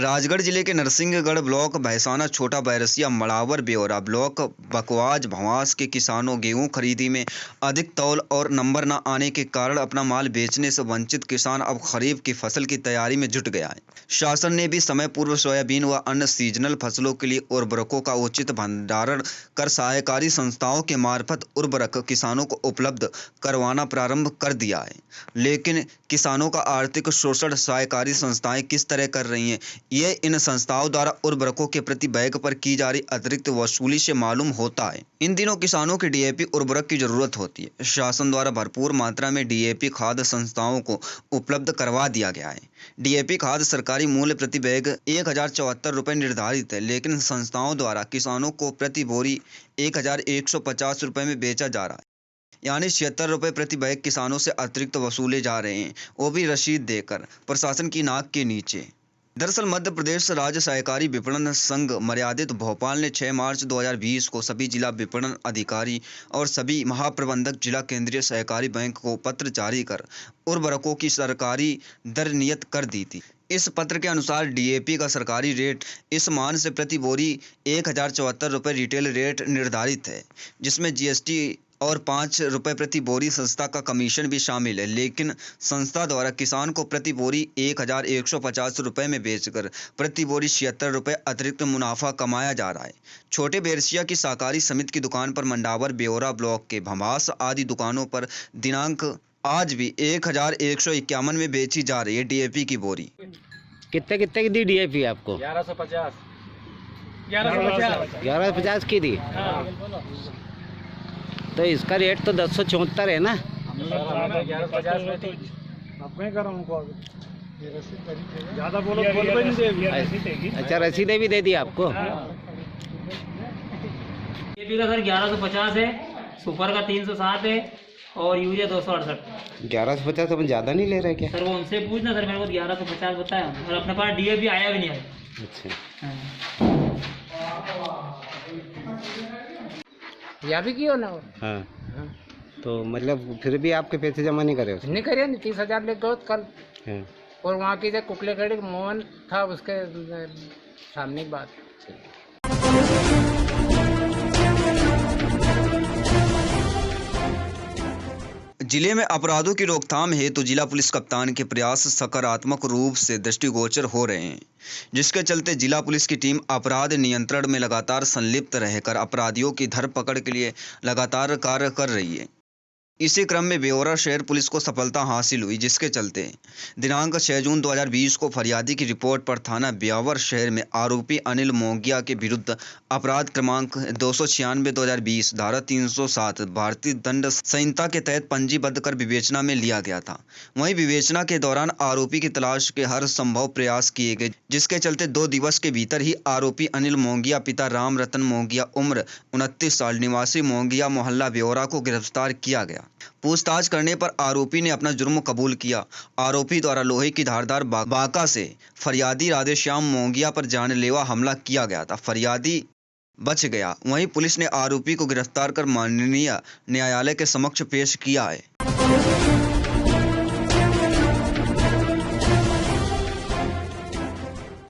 राजगढ़ जिले के नरसिंहगढ़ ब्लॉक भैसाना, छोटा बैरसिया, मड़ावर, ब्यौरा ब्लॉक बकवाज, भवास के किसानों गेहूं खरीदी में अधिक तौल और नंबर न आने के कारण अपना माल बेचने से वंचित किसान अब खरीफ की फसल की तैयारी में जुट गया है। शासन ने भी समय पूर्व सोयाबीन व अन्य सीजनल फसलों के लिए उर्वरकों का उचित भंडारण कर सहकारी संस्थाओं के मार्फत उर्वरक किसानों को उपलब्ध करवाना प्रारंभ कर दिया है। लेकिन किसानों का आर्थिक शोषण सहकारी संस्थाएं किस तरह कर रही हैं, ये इन संस्थाओं द्वारा उर्वरकों के प्रति बैग पर की जा रही अतिरिक्त वसूली से मालूम होता है। इन दिनों किसानों की डीएपी उर्वरक की जरूरत होती है। शासन द्वारा भरपूर मात्रा में डीएपी खाद संस्थाओं को उपलब्ध करवा दिया गया है। डीएपी खाद सरकारी मूल्य प्रति बैग 1074 रुपये निर्धारित है, लेकिन संस्थाओं द्वारा किसानों को प्रति बोरी 1150 रुपये में बेचा जा रहा है, यानी 76 रुपये प्रति बैग किसानों से अतिरिक्त वसूले जा रहे हैं, वो भी रसीद देकर प्रशासन की नाक के नीचे। दरअसल मध्य प्रदेश राज्य सहकारी विपणन संघ मर्यादित भोपाल ने 6 मार्च 2020 को सभी जिला विपणन अधिकारी और सभी महाप्रबंधक जिला केंद्रीय सहकारी बैंक को पत्र जारी कर उर्वरकों की सरकारी दर नियत कर दी थी। इस पत्र के अनुसार डीएपी का सरकारी रेट इस मान से प्रति बोरी 1074 रुपये रिटेल रेट निर्धारित है, जिसमें जीएसटी और 5 रुपये प्रति बोरी संस्था का कमीशन भी शामिल है। लेकिन संस्था द्वारा किसान को प्रति बोरी 1150 रुपये में बेचकर प्रति बोरी 76 रुपये अतिरिक्त मुनाफा कमाया जा रहा है। छोटे बैरसिया की सहकारी समिति की दुकान पर, मंडावर, ब्यौरा ब्लॉक के भमास आदि दुकानों पर दिनांक आज भी 1151 में बेची जा रही है डीएपी की बोरी। कितने कितने की दी डीएपी आपको? 1150 की दी। तो इसका रेट तो 1074 है ना? ज़्यादा बोलो नहीं देगी। अच्छा, रसीदें भी दे दी आपको? डीएपी का सर 1150 है, सुपर का 307 है और यूरिया 268। 1150 तो ज़्यादा नहीं ले रहे क्या? सर वो उनसे पूछना सर, मेरे को 1150 बताया और अपने पास डीएपी आया भी नहीं है। अच्छा, या भी किया ना। हाँ। तो मतलब फिर भी आपके पैसे जमा नहीं करे उसने? नहीं करे, 30,000 ले गए कल। हाँ। और वहाँ की जो कुकलेगढ़ मोहन था उसके सामने की बात। जिले में अपराधों की रोकथाम हेतु जिला पुलिस कप्तान के प्रयास सकारात्मक रूप से दृष्टिगोचर हो रहे हैं, जिसके चलते जिला पुलिस की टीम अपराध नियंत्रण में लगातार संलिप्त रहकर अपराधियों की धरपकड़ के लिए लगातार कार्य कर रही है। इसी क्रम में ब्यौरा शहर पुलिस को सफलता हासिल हुई, जिसके चलते दिनांक 6 जून 2020 को फरियादी की रिपोर्ट पर थाना ब्यावर शहर में आरोपी अनिल मोंगिया के विरुद्ध अपराध क्रमांक 296/2020 धारा 307 भारतीय दंड संहिता के तहत पंजीबद्ध कर विवेचना में लिया गया था। वहीं विवेचना के दौरान आरोपी की तलाश के हर संभव प्रयास किए गए, जिसके चलते 2 दिवस के भीतर ही आरोपी अनिल मोंगिया पिता राम रतन मोंगिया उम्र 29 साल निवासी मोंगिया मोहल्ला ब्यौरा को गिरफ्तार किया गया। पूछताछ करने पर आरोपी ने अपना जुर्म कबूल किया। आरोपी द्वारा लोहे की धारदार बाका से फरियादी राधेश्याम मोंगिया पर जानलेवा हमला किया गया था। फरियादी बच गया। वहीं पुलिस ने आरोपी को गिरफ्तार कर माननीय न्यायालय के समक्ष पेश किया है।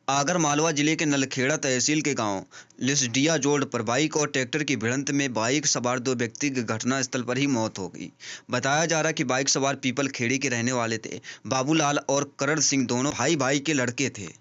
आगर मालवा जिले के नलखेड़ा तहसील के गांव लिसडिया जोड़ पर बाइक और ट्रैक्टर की भिड़ंत में बाइक सवार 2 व्यक्ति की घटनास्थल पर ही मौत हो गई। बताया जा रहा कि बाइक सवार पीपल खेड़ी के रहने वाले थे। बाबूलाल और करण सिंह दोनों भाई के लड़के थे।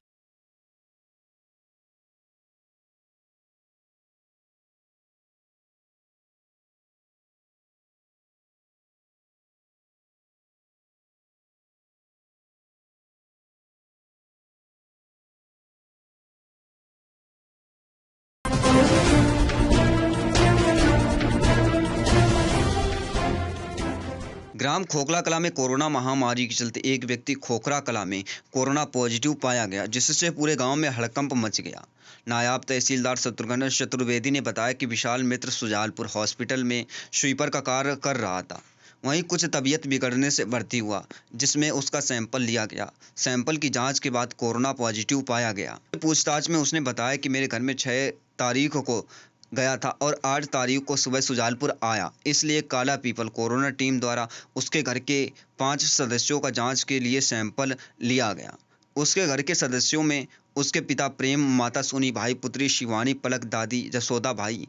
ग्राम खोखला कला में कोरोना महामारी के चलते एक व्यक्ति खोखरा कला में कोरोना पॉजिटिव पाया गया, जिससे पूरे गांव में हड़कंप मच गया। नायब तहसीलदार शत्रुघ्न चतुर्वेदी ने बताया कि विशाल मित्र सुजालपुर हॉस्पिटल में स्वीपर का कार्य कर रहा था। वहीं कुछ तबीयत बिगड़ने से भर्ती हुआ, जिसमें उसका सैंपल लिया गया। सैंपल की जांच के बाद कोरोना पॉजिटिव पाया गया। पूछताछ में उसने बताया कि मेरे घर में 6 तारीख को गया था और 8 तारीख को सुबह सुजालपुर आया, इसलिए काला पीपल कोरोना टीम द्वारा उसके घर के 5 सदस्यों का जांच के लिए सैंपल लिया गया। उसके घर के सदस्यों में उसके पिता प्रेम, माता सोनी, भाई पुत्री शिवानी, पलक, दादी जसोदा भाई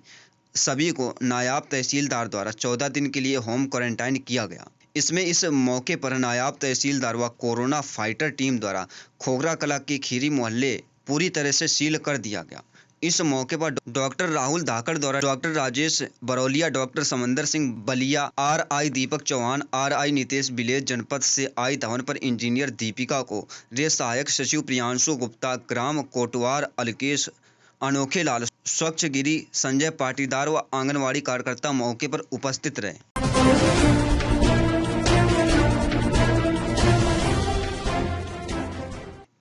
सभी को नायब तहसीलदार द्वारा 14 दिन के लिए होम क्वारंटाइन किया गया। इसमें इस मौके पर नायब तहसीलदार व कोरोना फाइटर टीम द्वारा खोखरा कला के खीरी मोहल्ले पूरी तरह से सील कर दिया गया। इस मौके पर डॉक्टर राहुल धाकड़ द्वारा डॉक्टर राजेश बरौलिया, डॉक्टर समंदर सिंह बलिया, RI दीपक चौहान, RI नितेश विलेज जनपद से आई धवन पर इंजीनियर दीपिका को, रे सहायक सचिव प्रियांशु गुप्ता, ग्राम कोटवार अलकेश, अनोखे लाल, स्वच्छ गिरी, संजय पाटीदार व आंगनवाड़ी कार्यकर्ता मौके पर उपस्थित रहे।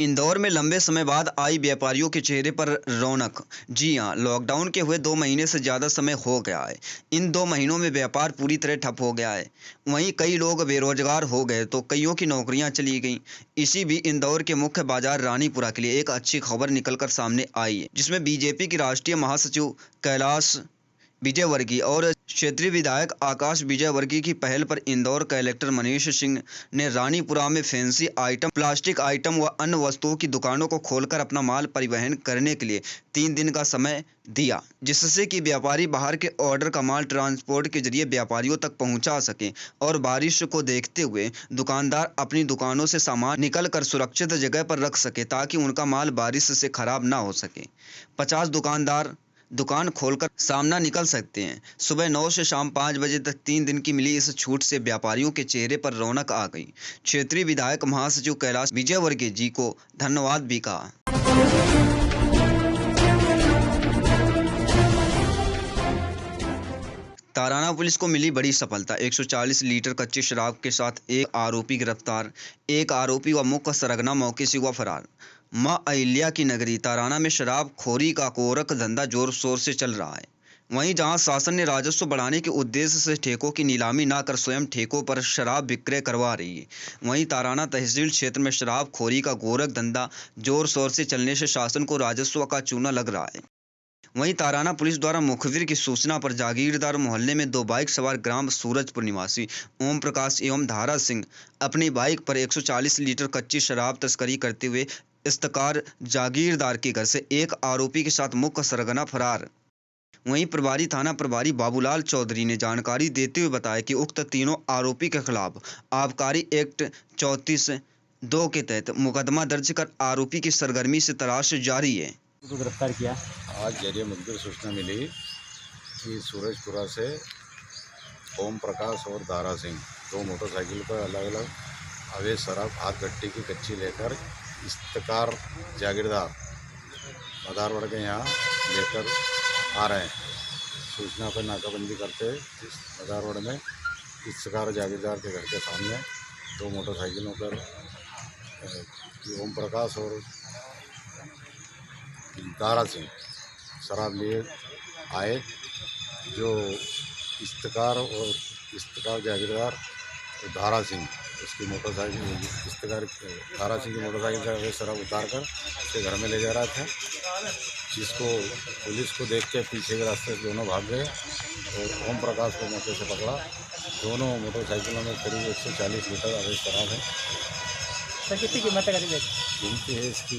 इंदौर में लंबे समय बाद आई व्यापारियों के चेहरे पर रौनक। जी हां, लॉकडाउन के हुए 2 महीने से ज़्यादा समय हो गया है। इन 2 महीनों में व्यापार पूरी तरह ठप हो गया है। वहीं कई लोग बेरोजगार हो गए तो कईयों की नौकरियां चली गईं। इसी भी इंदौर के मुख्य बाजार रानीपुरा के लिए एक अच्छी खबर निकलकर सामने आई है, जिसमें बीजेपी की राष्ट्रीय महासचिव कैलाश विजयवर्गीय और क्षेत्रीय विधायक आकाश विजयवर्गीय की पहल पर इंदौर कलेक्टर मनीष सिंह ने रानीपुरा में फैंसी आइटम, प्लास्टिक आइटम व अन्य वस्तुओं की दुकानों को खोलकर अपना माल परिवहन करने के लिए 3 दिन का समय दिया, जिससे कि व्यापारी बाहर के ऑर्डर का माल ट्रांसपोर्ट के जरिए व्यापारियों तक पहुंचा सकें और बारिश को देखते हुए दुकानदार अपनी दुकानों से सामान निकल कर सुरक्षित जगह पर रख सके ताकि उनका माल बारिश से खराब ना हो सके। 50 दुकानदार दुकान खोलकर सामना निकल सकते हैं। सुबह 9 से शाम 5 बजे तक 3 दिन की मिली इस छूट से व्यापारियों के चेहरे पर रौनक आ गई। क्षेत्रीय विधायक महासचिव कैलाश विजयवर्गीय जी को धन्यवाद भी कहा। ताराना पुलिस को मिली बड़ी सफलता। 140 लीटर कच्ची शराब के साथ एक आरोपी गिरफ्तार। एक आरोपी व मुख्य सरगना मौके से हुआ फरार। मां अहिल्या की नगरी ताराना में शराब खोरी का कोरक धंधा जोर शोर से चल रहा है। वहीं जहां शासन ने राजस्व बढ़ाने के उद्देश्य से ठेकों की नीलामी न कर स्वयं ठेकों पर शराब विक्रय करवा रही है, वहीं ताराना तहसील क्षेत्र में शराब खोरी का गोरख धंधा जोर शोर से चलने से शासन को राजस्व का चूना लग रहा है। वहीं ताराना पुलिस द्वारा मुखबिर की सूचना पर जागीरदार मोहल्ले में 2 बाइक सवार ग्राम सूरजपुर निवासी ओम प्रकाश एवं धारा सिंह अपनी बाइक पर 140 लीटर कच्ची शराब तस्करी करते हुए इस्तकार जागीरदार के घर से एक आरोपी के साथ मुख्य सरगना फरार। वहीं प्रभारी थाना प्रभारी बाबूलाल चौधरी ने जानकारी देते हुए बताया कि उक्त तीनों आरोपी के खिलाफ आबकारी एक्ट 34(2) के तहत मुकदमा दर्ज कर आरोपी की सरगर्मी से तलाश जारी है। को गिरफ्तार किया। आज जरिए मुखबिर सूचना मिली कि सूरजपुरा से ओम प्रकाश और दारा सिंह 2 मोटरसाइकिल पर अलग अलग अवैध शराब हाथ गट्टी की कच्ची लेकर इस्तकार जागीरदार मदारवाड़ के यहाँ लेकर आ रहे हैं। सूचना पर नाकाबंदी करते इस मदारवाड़ में इस्तकार जागीरदार के घर के सामने 2 मोटरसाइकिलों पर ओम प्रकाश और दारा सिंह शराब लिए आए, जो इस्तकार जागीरदार और दारा सिंह उसकी मोटरसाइकिल दारा सिंह की मोटरसाइकिल से शराब उतार कर उसके घर में ले जा रहा था, जिसको पुलिस को देख के पीछे के रास्ते से दोनों भाग गए और ओम प्रकाश को मौके से पकड़ा। दोनों मोटरसाइकिलों में करीब 140 लीटर अवैध शराब है। सर कितनी कीमत है? कीमत है इसकी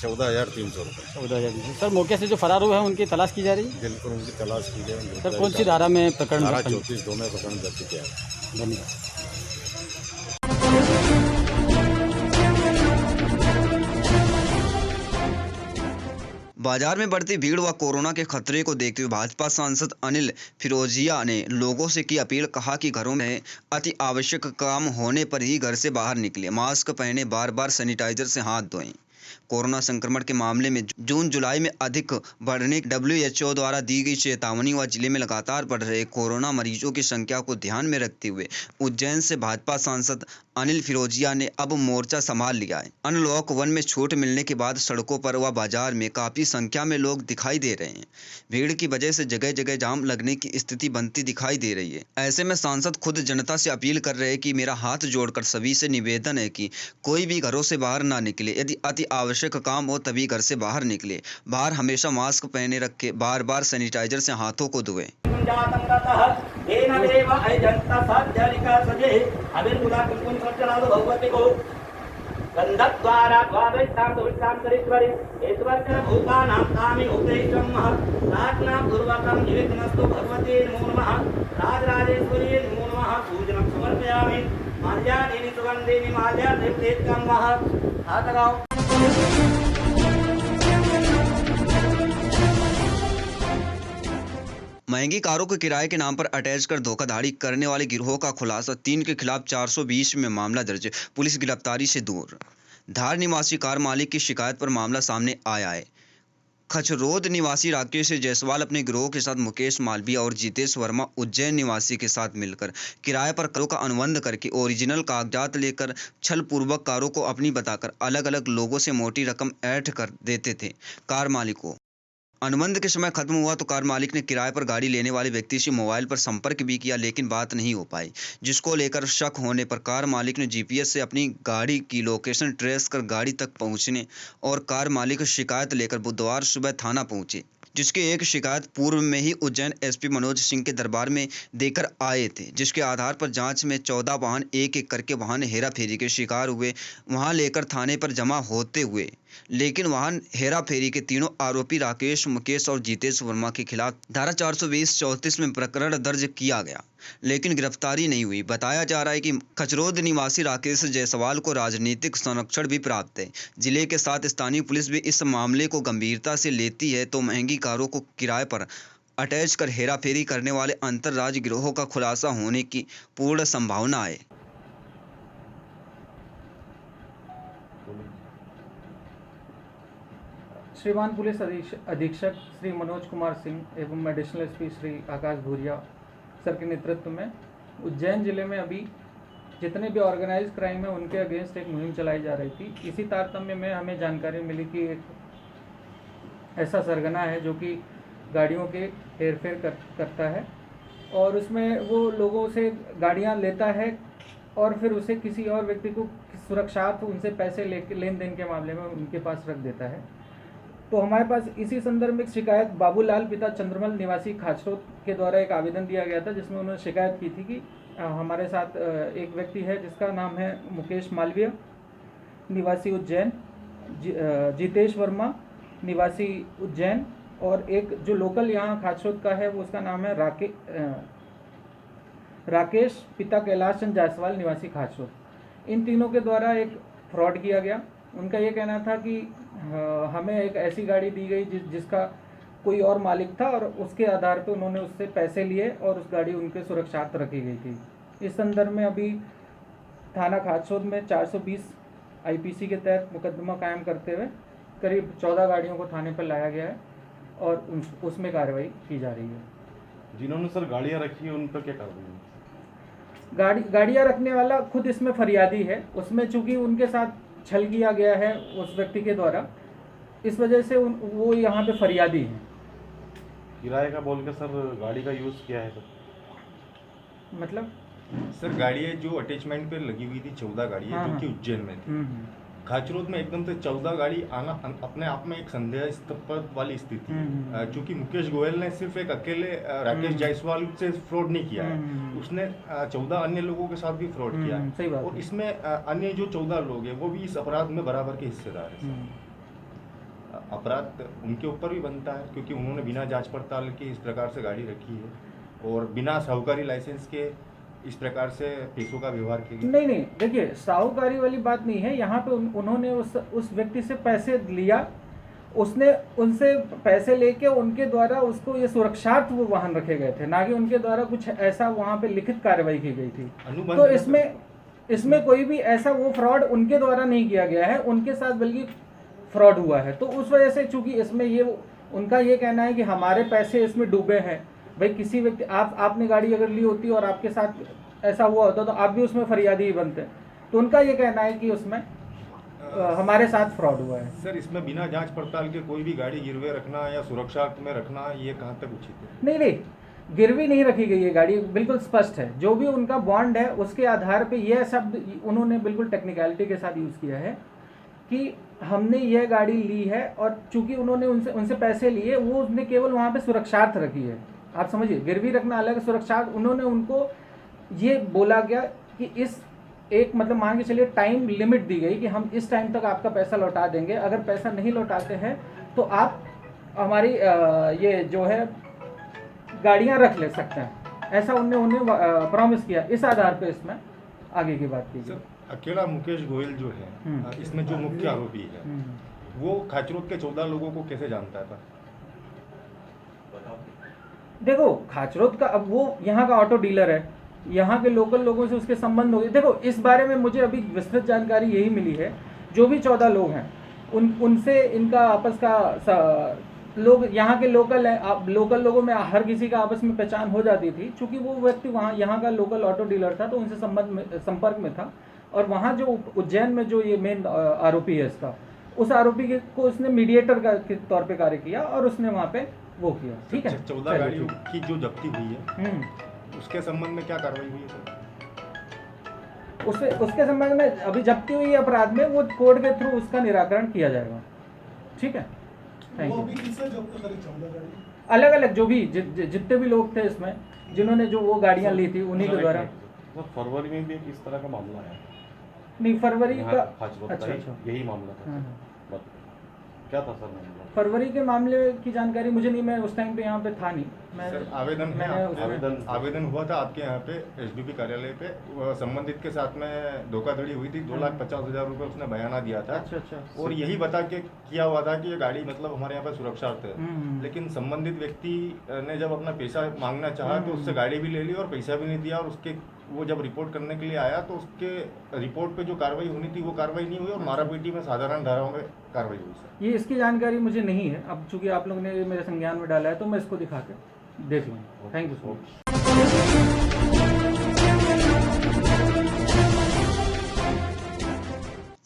14,300 रुपये। 14,000। सर मौके से जो फरार हुए हैं उनकी तलाश की जा रही है? बिल्कुल उनकी तलाश की जाए। सर कौन सी धारा में प्रकरण? धारा 34(2) में प्रकरण दर्ज किया है। धन्यवाद। बाजार में बढ़ती भीड़ व कोरोना के खतरे को देखते हुए भाजपा सांसद अनिल फिरोजिया ने लोगों से की अपील। कहा कि घरों में अति आवश्यक काम होने पर ही घर से बाहर निकले, मास्क पहने, बार बार सैनिटाइजर से हाथ धोएं। कोरोना संक्रमण के मामले में जून जुलाई में अधिक बढ़ने WHO द्वारा दी गई चेतावनी व जिले में लगातार बढ़ रहे कोरोना मरीजों की संख्या को ध्यान में रखते हुए उज्जैन से भाजपा सांसद अनिल फिरोजिया ने अब मोर्चा संभाल लिया है। अनलॉक 1 में छूट मिलने के बाद सड़कों पर व बाजार में काफी संख्या में लोग दिखाई दे रहे हैं। भीड़ की वजह से जगह जगह जाम लगने की स्थिति बनती दिखाई दे रही है। ऐसे में सांसद खुद जनता से अपील कर रहे हैं कि मेरा हाथ जोड़कर सभी से निवेदन है कि कोई भी घरों से बाहर ना निकले। यदि अति आवश्यक काम हो तभी घर से बाहर निकले। बाहर हमेशा मास्क पहने रखे, बार बार सैनिटाइजर से हाथों को धोएं। तेन देव अजंता साध्यानिका सजे अभिर्मुदा कुंकुम सच्चनाद भगवती को गंधद्वारा द्वादशां दुर्गां करित्वरि एतवर्चन भूतानां कामि उपेशं राजना पूर्वकं निवेदनस्तु भगवते नमो नमः राजराजेश्वरी नमो नमः पूजनं समर्पयामि माल्यानि सुगन्धेनि माल्यादेवतेत्कं मह हाथ लगाओ। महंगी कारों को किराए के नाम पर अटैच कर धोखाधड़ी करने वाले गिरोह का खुलासा, 3 के खिलाफ 420 में मामला दर्ज, पुलिस गिरफ्तारी से दूर। धार निवासी कार मालिक की शिकायत पर मामला सामने आया है। खचरोद निवासी राकेश जायसवाल अपने गिरोह के साथ मुकेश मालविया और जितेश वर्मा उज्जैन निवासी के साथ मिलकर किराए पर कारों का अनुबंध करके ओरिजिनल कागजात लेकर छलपूर्वक कारों को अपनी बताकर अलग अलग लोगों से मोटी रकम ऐंठ कर देते थे। कार मालिक को अनुबंध के समय खत्म हुआ तो कार मालिक ने किराए पर गाड़ी लेने वाले व्यक्ति से मोबाइल पर संपर्क भी किया, लेकिन बात नहीं हो पाई, जिसको लेकर शक होने पर कार मालिक ने जीपीएस से अपनी गाड़ी की लोकेशन ट्रेस कर गाड़ी तक पहुंचने और कार मालिक को शिकायत लेकर बुधवार सुबह थाना पहुंचे, जिसकी एक शिकायत पूर्व में ही उज्जैन एसपी मनोज सिंह के दरबार में देकर आए थे, जिसके आधार पर जांच में 14 वाहन एक एक करके वाहन हेराफेरी के शिकार हुए, वहां लेकर थाने पर जमा होते हुए, लेकिन वाहन हेराफेरी के तीनों आरोपी राकेश, मुकेश और जितेश वर्मा के खिलाफ धारा 420-34 में प्रकरण दर्ज किया गया, लेकिन गिरफ्तारी नहीं हुई। बताया जा रहा है कि खचरोद निवासी राकेश जायसवाल को राजनीतिक संरक्षण भी प्राप्त है। जिले के साथ स्थानीय पुलिस भी इस मामले को गंभीरता से लेती है, तो महंगी कारों को किराए पर अटैच कर हेराफेरी करने वाले अंतर्राज्य गिरोह का खुलासा होने की पूर्ण संभावना है। श्रीमान पुलिस अधीक्षक श्री मनोज कुमार सिंह एवं additional SP Shri Akash Bhuria sir के नेतृत्व में उज्जैन जिले में अभी जितने भी ऑर्गेनाइज्ड क्राइम है उनके अगेंस्ट एक मुहिम चलाई जा रही थी। इसी तारतम्य में हमें जानकारी मिली कि एक ऐसा सरगना है जो कि गाड़ियों के हेरफेर करता है और उसमें वो लोगों से गाड़ियां लेता है और फिर उसे किसी और व्यक्ति को सुरक्षार्थ उनसे पैसे लेन देन के मामले में उनके पास रख देता है। तो हमारे पास इसी संदर्भ में एक शिकायत बाबूलाल पिता चंद्रमल निवासी खाचरोद के द्वारा एक आवेदन दिया गया था, जिसमें उन्होंने शिकायत की थी कि हमारे साथ एक व्यक्ति है जिसका नाम है मुकेश मालविया निवासी उज्जैन, जितेश वर्मा निवासी उज्जैन और एक जो लोकल यहाँ खाचरोद का है वो उसका नाम है राकेश पिता कैलाश चंद जायसवाल निवासी खाचरोद। इन तीनों के द्वारा एक फ्रॉड किया गया। उनका ये कहना था कि हमें एक ऐसी गाड़ी दी गई जिसका कोई और मालिक था और उसके आधार पर उन्होंने उससे पैसे लिए और उस गाड़ी उनके सुरक्षार्थ रखी गई थी। इस संदर्भ में अभी थाना खाचरोद में 420 आईपीसी के तहत मुकदमा कायम करते हुए करीब 14 गाड़ियों को थाने पर लाया गया है और उसमें कार्रवाई की जा रही है। जिन्होंने सर गाड़ियाँ रखी है उन पर क्या कार्रवाई? गाड़ियाँ रखने वाला खुद इसमें फरियादी है, उसमें चूंकि उनके साथ छल किया गया है उस व्यक्ति के द्वारा, इस वजह से वो यहाँ पे फरियादी हैं। किराए का बोल के सर गाड़ी का यूज़ किया है मतलब सर गाड़ियाँ जो अटैचमेंट पे लगी हुई थी 14 गाड़ियाँ जो कि उज्जैन में थी, खाचरोद में एकदम से 14 गाड़ी आना अपने आप में एक संदेहास्पद वाली स्थिति है। चूंकि मुकेश गोयल ने सिर्फ एक अकेले राकेश जायसवाल से फ्रॉड नहीं किया है, उसने 14 अन्य लोगों के साथ भी फ्रॉड किया है और इसमें अन्य जो 14 लोग हैं वो भी इस अपराध में बराबर के हिस्सेदार है। अपराध उनके ऊपर भी बनता है क्योंकि उन्होंने बिना जांच पड़ताल के इस प्रकार से गाड़ी रखी है और बिना साहूकारी लाइसेंस के इस प्रकार से पैसों का व्यवहार किया। नहीं, देखिए साहूकारी वाली बात नहीं है। यहाँ पे उन्होंने उस व्यक्ति से पैसे लिया, उसने उनसे पैसे लेके उनके द्वारा उसको ये सुरक्षार्थ वो वाहन रखे गए थे, ना कि उनके द्वारा कुछ ऐसा वहाँ पे लिखित कार्रवाई की गई थी। तो इसमें कोई भी ऐसा वो फ्रॉड उनके द्वारा नहीं किया गया है, उनके साथ बल्कि फ्रॉड हुआ है। तो उस वजह से चूंकि इसमें ये उनका ये कहना है कि हमारे पैसे इसमें डूबे हैं। भाई किसी व्यक्ति आपने गाड़ी अगर ली होती और आपके साथ ऐसा हुआ होता तो आप भी उसमें फरियादी ही बनते। तो उनका ये कहना है कि उसमें हमारे साथ फ्रॉड हुआ है। सर इसमें बिना जांच पड़ताल के कोई भी गाड़ी गिरवे रखना या सुरक्षार्थ में रखना ये कहाँ तक उचित है? नहीं, गिरवी नहीं रखी गई है गाड़ी, बिल्कुल स्पष्ट है। जो भी उनका बॉन्ड है उसके आधार पे यह शब्द उन्होंने बिल्कुल टेक्निकलिटी के साथ यूज़ किया है कि हमने यह गाड़ी ली है और चूंकि उन्होंने उनसे पैसे लिए, वो उसने केवल वहाँ पे सुरक्षार्थ रखी है, आप समझिए, गिरवी रखना अलग है, सुरक्षा उन्होंने उनको ये बोला गया कि इस एक मतलब मान के चलिए टाइम लिमिट दी गई कि हम इस टाइम तक आपका पैसा लौटा देंगे, अगर पैसा नहीं लौटाते हैं तो आप हमारी ये जो है गाड़ियां रख ले सकते हैं, ऐसा उन्हें प्रॉमिस किया। इस आधार पे इसमें आगे की बात कीजिए। अकेला मुकेश गोयल जो है इसमें जो मुख्य आरोपी है वो खाचरोद के 14 लोगों को कैसे जानता था? देखो खाचरोद का, अब वो यहाँ का ऑटो डीलर है, यहाँ के लोकल लोगों से उसके संबंध हो गए। देखो इस बारे में मुझे अभी विस्तृत जानकारी यही मिली है, जो भी 14 लोग हैं उनसे इनका आपस का लोग यहाँ के लोकल है, लोकल लोगों में हर किसी का आपस में पहचान हो जाती थी, क्योंकि वो व्यक्ति वहाँ यहाँ का लोकल ऑटो डीलर था तो उनसे संपर्क में था। और वहाँ जो उज्जैन में जो ये मेन आरोपी है इसका, उस आरोपी को उसने मीडिएटर के तौर पे कार्य किया और उसने वहाँ पे वो किया। ठीक है, 14 गाड़ियों की जो जब्ती हुई है उसके संबंध में क्या कार्रवाई हुई है? उसके संबंध में अभी जब्ती हुई अपराध में वो कोर्ट के थ्रू उसका निराकरण किया जाएगा। ठीक है, थैंक यू। अलग अलग जो भी जितने भी लोग थे इसमें जिन्होंने जो वो गाड़ियां ली थी उन्हीं के द्वारा। फरवरी में भी एक इस तरह का मामला है। नहीं, फरवरी का अच्छा यही मामला था। क्या था सर? फरवरी के मामले की जानकारी मुझे नहीं, मैं उस टाइम पे यहाँ पे था नहीं। सर आवेदन हुआ था आपके यहाँ पे एसडीपी कार्यालय पे, संबंधित के साथ में धोखाधड़ी हुई थी, 2,50,000 रुपये उसने बयाना दिया था। अच्छा। और यही बता के किया हुआ था कि ये गाड़ी मतलब हमारे यहाँ पे सुरक्षार्थ है। लेकिन संबंधित व्यक्ति ने जब अपना पैसा मांगना चाहा तो उससे गाड़ी भी ले ली और पैसा भी नहीं दिया, और उसके वो जब रिपोर्ट करने के लिए आया तो उसके रिपोर्ट पे जो कार्रवाई होनी थी वो कार्रवाई नहीं हुई और मारापीटी में साधारण धाराओं में कार्रवाई हुई। सर ये इसकी जानकारी मुझे नहीं है, अब चूंकि आप लोगों ने मेरे संज्ञान में डाला है तो मैं इसको दिखा के देख लूँगा। Thank you so much.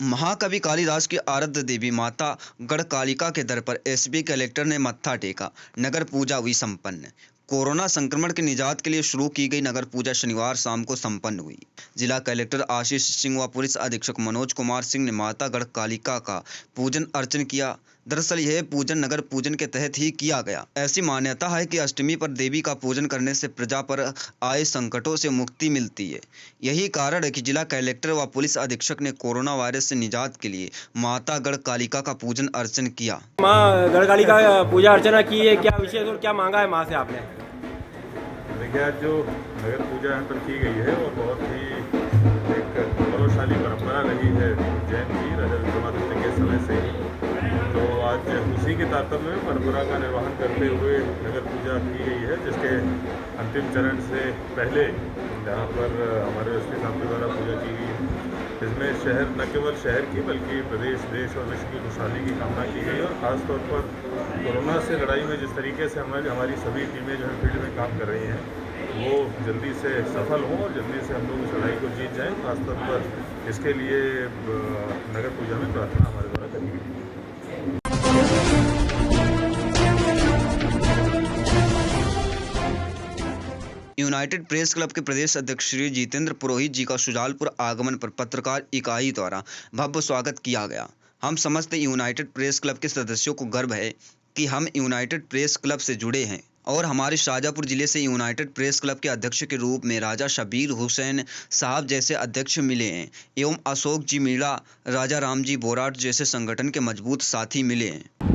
महाकवि कालिदास की आराध्य देवी माता गढ़कालिका के दर पर एसपी कलेक्टर ने मत्था टेका। नगर पूजा हुई संपन्न। कोरोना संक्रमण के निजात के लिए शुरू की गई नगर पूजा शनिवार शाम को संपन्न हुई। जिला कलेक्टर आशीष सिंह व पुलिस अधीक्षक मनोज कुमार सिंह ने माता गढ़कालिका का पूजन अर्चन किया। दरअसल यह पूजन नगर पूजन के तहत ही किया गया। ऐसी मान्यता है कि अष्टमी पर देवी का पूजन करने से प्रजा पर आए संकटों से मुक्ति मिलती है। यही कारण है कि जिला कलेक्टर व पुलिस अधीक्षक ने कोरोना वायरस से निजात के लिए माता गढ़कालिका का पूजन अर्चन किया। माँ गढ़कालिका का पूजा अर्चना की है, क्या विशेष और क्या मांगा है माँ से आपने? देखिए आज जो नगर पूजा यहाँ पर की गई है और बहुत ही एक गौरवशाली परंपरा रही है उज्जैन की राजा विक्रमादित्य के समय से ही। तो आज उसी के तारतम्य में परंपरा का निर्वहन करते हुए नगर पूजा की गई है, जिसके अंतिम चरण से पहले जहाँ पर हमारे एसपी साहब के द्वारा पूजा की गई, इसमें शहर न केवल शहर की बल्कि प्रदेश, देश और विश्व की खुशहाली की कामना की गई। और ख़ासतौर पर कोरोना से लड़ाई में जिस तरीके से हमारी सभी टीमें जो है फील्ड में काम कर रही हैं वो जल्दी से सफल हों और जल्दी से हम लोग इस लड़ाई को जीत जाएं। खासतौर पर इसके लिए नगर पूजा में प्रार्थना हमारे द्वारा करी गई। यूनाइटेड प्रेस क्लब के प्रदेश अध्यक्ष श्री जितेंद्र पुरोहित जी का शुजालपुर आगमन पर पत्रकार इकाई द्वारा भव्य स्वागत किया गया। हम समस्त यूनाइटेड प्रेस क्लब के सदस्यों को गर्व है कि हम यूनाइटेड प्रेस क्लब से जुड़े हैं और हमारे शाजापुर जिले से यूनाइटेड प्रेस क्लब के अध्यक्ष के रूप में राजा शबीर हुसैन साहब जैसे अध्यक्ष मिले हैं एवं अशोक जी मीणा, राजा राम जी बोराट जैसे संगठन के मजबूत साथी मिले हैं।